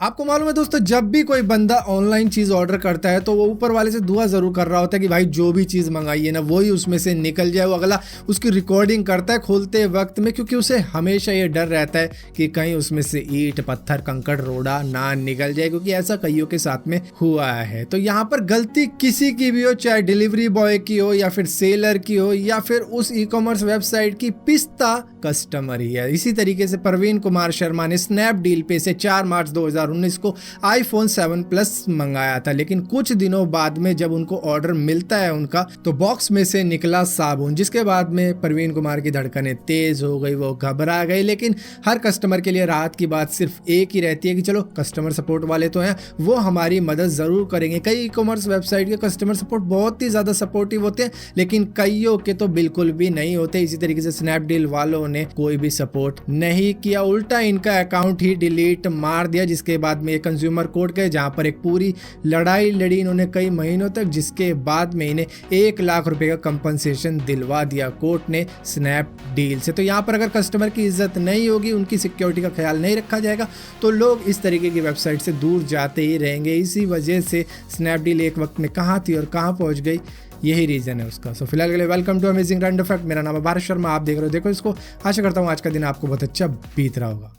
आपको मालूम है दोस्तों, जब भी कोई बंदा ऑनलाइन चीज़ ऑर्डर करता है तो वो ऊपर वाले से दुआ ज़रूर कर रहा होता है कि भाई जो भी चीज़ मंगाई है ना वही उसमें से निकल जाए। वो अगला उसकी रिकॉर्डिंग करता है खोलते वक्त में, क्योंकि उसे हमेशा ये डर रहता है कि कहीं उसमें से ईंट पत्थर कंकड़ रोड़ा ना निकल जाए, क्योंकि ऐसा कईयों के साथ में हुआ है। तो यहाँ पर गलती किसी की भी हो, चाहे डिलीवरी बॉय की हो या फिर सेलर की हो या फिर उस ई कॉमर्स वेबसाइट की, पिस्ता कस्टमर ही है। इसी तरीके से प्रवीण कुमार शर्मा ने स्नैपडील पे से 4 मार्च 2019 को iPhone 7 Plus मंगाया था, लेकिन कुछ दिनों बाद में जब उनको ऑर्डर मिलता है उनका, तो बॉक्स में से निकला साबुन, जिसके बाद में प्रवीण कुमार की धड़कनें तेज हो गई, वो घबरा गए। लेकिन हर कस्टमर के लिए राहत की बात सिर्फ एक ही रहती है कि चलो कस्टमर सपोर्ट वाले तो हैं, वो हमारी मदद जरूर करेंगे। कई ई कॉमर्स वेबसाइट के कस्टमर सपोर्ट बहुत ही ज्यादा सपोर्टिव होते हैं, लेकिन कईयों के तो बिल्कुल भी नहीं होते। इसी तरीके से स्नैपडील वालों ने कोई भी सपोर्ट नहीं किया, उल्टा इनका अकाउंट ही डिलीट मार दिया। जिसके बाद में एक कंज्यूमर कोर्ट गए, जहां पर एक पूरी लड़ाई लड़ी इन्होंने कई महीनों तक, जिसके बाद में इन्हें 1 लाख रुपए का कंपनसेशन दिलवा दिया कोर्ट ने स्नैपडील से। तो यहाँ पर अगर कस्टमर की इज्जत नहीं होगी, उनकी सिक्योरिटी का ख्याल नहीं रखा जाएगा, तो लोग इस तरीके की वेबसाइट से दूर जाते ही रहेंगे। इसी वजह से स्नैपडील एक वक्त में कहाँ थी और कहाँ पहुँच गई, यही रीजन है उसका। सो फिलहाल के लिए welcome to amazing random fact. मेरा नाम है भारत शर्मा, आप देख रहे हो देखो इसको। आशा करता हूँ आज का दिन आपको बहुत अच्छा बीत रहा होगा।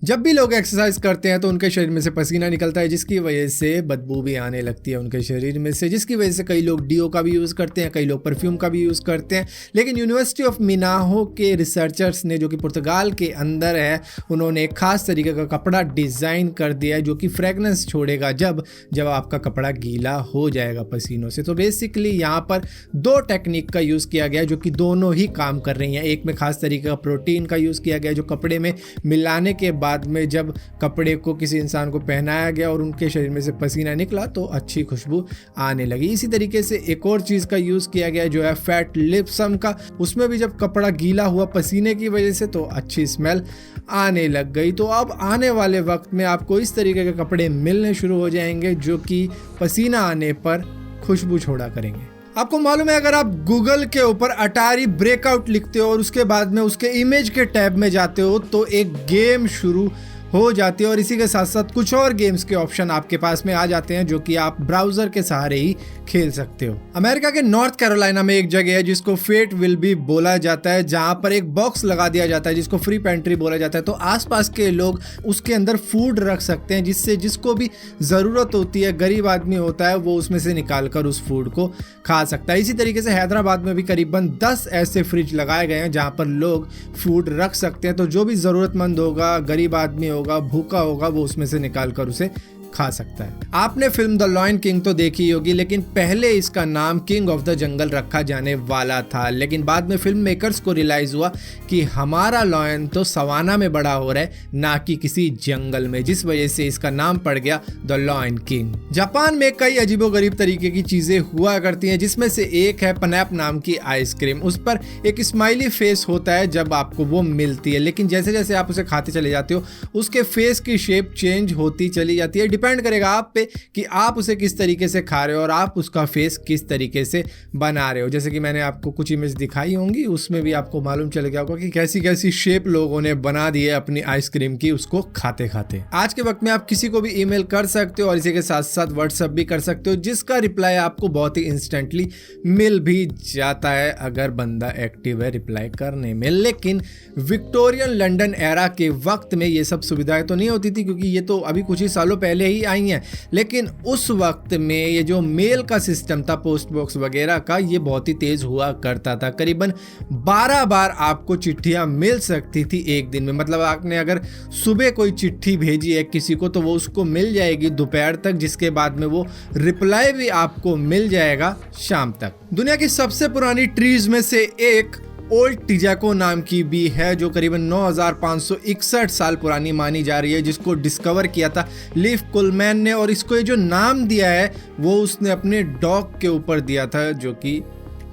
जब भी लोग एक्सरसाइज करते हैं तो उनके शरीर में से पसीना निकलता है, जिसकी वजह से बदबू भी आने लगती है उनके शरीर में से, जिसकी वजह से कई लोग डीओ का भी यूज़ करते हैं, कई लोग परफ्यूम का भी यूज़ करते हैं। लेकिन यूनिवर्सिटी ऑफ मिनाहो के रिसर्चर्स ने, जो कि पुर्तगाल के अंदर है, उन्होंने एक खास तरीके का कपड़ा डिज़ाइन कर दिया है जो कि फ्रेगनेंस छोड़ेगा जब आपका कपड़ा गीला हो जाएगा पसीनों से। तो बेसिकली यहाँ पर 2 टेक्निक का यूज़ किया गया जो कि दोनों ही काम कर रही हैं। एक में खास तरीके का प्रोटीन का यूज़ किया गया जो कपड़े में मिलाने के बाद में जब कपड़े को किसी इंसान को पहनाया गया और उनके शरीर में से पसीना निकला तो अच्छी खुशबू आने लगी। इसी तरीके से एक और चीज़ का यूज़ किया गया जो है फैट लिप्सम का। उसमें भी जब कपड़ा गीला हुआ पसीने की वजह से तो अच्छी स्मेल आने लग गई। तो अब आने वाले वक्त में आपको इस तरीके के कपड़े मिलने शुरू हो जाएंगे जो कि पसीना आने पर खुशबू छोड़ा करेंगे। आपको मालूम है, अगर आप गूगल के ऊपर अटारी ब्रेकआउट लिखते हो और उसके बाद में उसके इमेज के टैब में जाते हो तो एक गेम शुरू हो जाती है, और इसी के साथ साथ कुछ और गेम्स के ऑप्शन आपके पास में आ जाते हैं जो कि आप ब्राउजर के सहारे ही खेल सकते हो। अमेरिका के नॉर्थ कैरोलिना में एक जगह है जिसको फेट विल बी बोला जाता है, जहां पर एक बॉक्स लगा दिया जाता है जिसको फ्री पेंट्री बोला जाता है। तो आसपास के लोग उसके अंदर फूड रख सकते हैं, जिससे जिसको भी ज़रूरत होती है, गरीब आदमी होता है, वो उसमें से निकाल कर उस फूड को खा सकता है। इसी तरीके से हैदराबाद में भी करीबन 10 ऐसे फ्रिज लगाए गए हैं जहां पर लोग फूड रख सकते हैं। तो जो भी ज़रूरतमंद होगा, गरीब आदमी होगा, भूखा होगा, वो उसमें से निकाल कर उसे खा सकता है। आपने फिल्म द लॉयन किंग तो देखी होगी, लेकिन पहले इसका नाम किंग ऑफ द जंगल रखा जाने वाला था। लेकिन बाद में फिल्म मेकर्स को रियलाइज हुआ कि हमारा लॉयन तो सवाना में बड़ा हो रहा है, ना कि किसी जंगल में, जिस वजह से इसका नाम पड़ गया द लॉयन किंग। जापान में कई अजीबोगरीब तरीके की चीजें हुआ करती हैं, जिसमें से एक है पनैप नाम की आइसक्रीम। उस पर एक स्माइली फेस होता है जब आपको वो मिलती है, लेकिन जैसे जैसे आप उसे खाते चले जाते हो उसके फेस की शेप चेंज होती चली जाती है। डिपेंड करेगा आप पे कि आप उसे किस तरीके से खा रहे हो और आप उसका फेस किस तरीके से बना रहे हो। जैसे कि मैंने आपको कुछ इमेज दिखाई होंगी, उसमें भी आपको मालूम चल गया होगा कि कैसी कैसी शेप लोगों ने बना दी है अपनी आइसक्रीम की उसको खाते खाते। आज के वक्त में आप किसी को भी ईमेल कर सकते हो और इसी के साथ साथ व्हाट्सएप भी कर सकते हो, जिसका रिप्लाई आपको बहुत ही इंस्टेंटली मिल भी जाता है अगर बंदा एक्टिव है रिप्लाई करने में। लेकिन विक्टोरियन लंदन एरा के वक्त में ये सब सुविधाएं तो नहीं होती थी, क्योंकि ये तो अभी कुछ ही सालों पहले ही आई हैं। लेकिन उस वक्त में ये जो मेल का सिस्टम था, पोस्ट बॉक्स वगैरह का, ये बहुत ही तेज हुआ करता था। करीबन 12 बार आपको चिट्ठियां मिल सकती थी एक दिन में। मतलब आपने अगर सुबह कोई चिट्ठी भेजी है किसी को तो वो उसको मिल जाएगी दोपहर तक, जिसके बाद में वो रिप्लाई भी आपको मिल जाएगा शाम तक। दुनिया की सबसे पुरानी ट्रीज में से एक ओल्ड टिजैको नाम की भी है, जो करीबन 9561 साल पुरानी मानी जा रही है, जिसको डिस्कवर किया था लीफ कुलमैन ने। और इसको ये जो नाम दिया है वो उसने अपने डॉग के ऊपर दिया था जो कि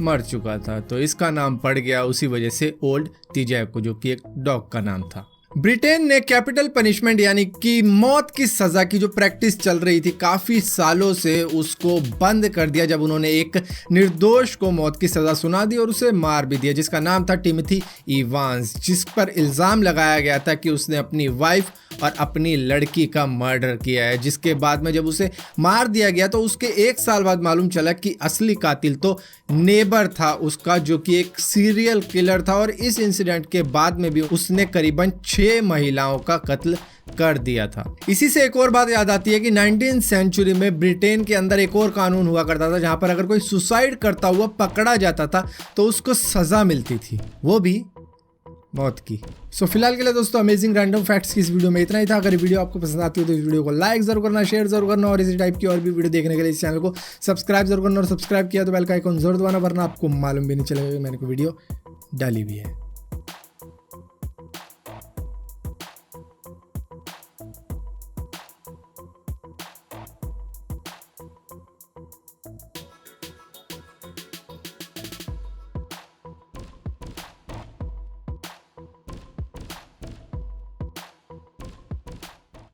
मर चुका था, तो इसका नाम पड़ गया उसी वजह से ओल्ड टिजैको, जो कि एक डॉग का नाम था। ब्रिटेन ने कैपिटल पनिशमेंट यानी कि मौत की सजा की जो प्रैक्टिस चल रही थी काफी सालों से, उसको बंद कर दिया जब उन्होंने एक निर्दोष को मौत की सजा सुना दी और उसे मार भी दिया, जिसका नाम था टिमोथी इवांस, जिस पर इल्जाम लगाया गया था कि उसने अपनी वाइफ और अपनी लड़की का मर्डर किया है। जिसके बाद में जब उसे मार दिया गया तो उसके 1 साल बाद मालूम चला कि असली कातिल तो नेबर था उसका, जो कि एक सीरियल किलर था और इस इंसिडेंट के बाद में भी उसने करीबन 6 महिलाओं का कत्ल कर दिया था। इसी से एक और बात याद आती है कि 19th सेंचुरी में ब्रिटेन के अंदर एक और कानून हुआ करता था जहां पर अगर कोई सुसाइड करता हुआ पकड़ा जाता था तो उसको सजा मिलती थी, वो भी मौत की। सो फिलहाल के लिए दोस्तों अमेजिंग रैंडम फैक्ट्स की इस वीडियो में इतना ही था। अगर वीडियो आपको पसंद आती हो तो इस वीडियो को लाइक जरूर करना, शेयर जरूर करना और इसी टाइप की और भी वीडियो देखने के लिए इस चैनल को सब्सक्राइब जरूर करना और सब्सक्राइब किया तो बेल का आइकॉन जरूर दबाना, वरना आपको मालूम भी नहीं चलेगा कि मैंने कोई वीडियो डाली हुई है।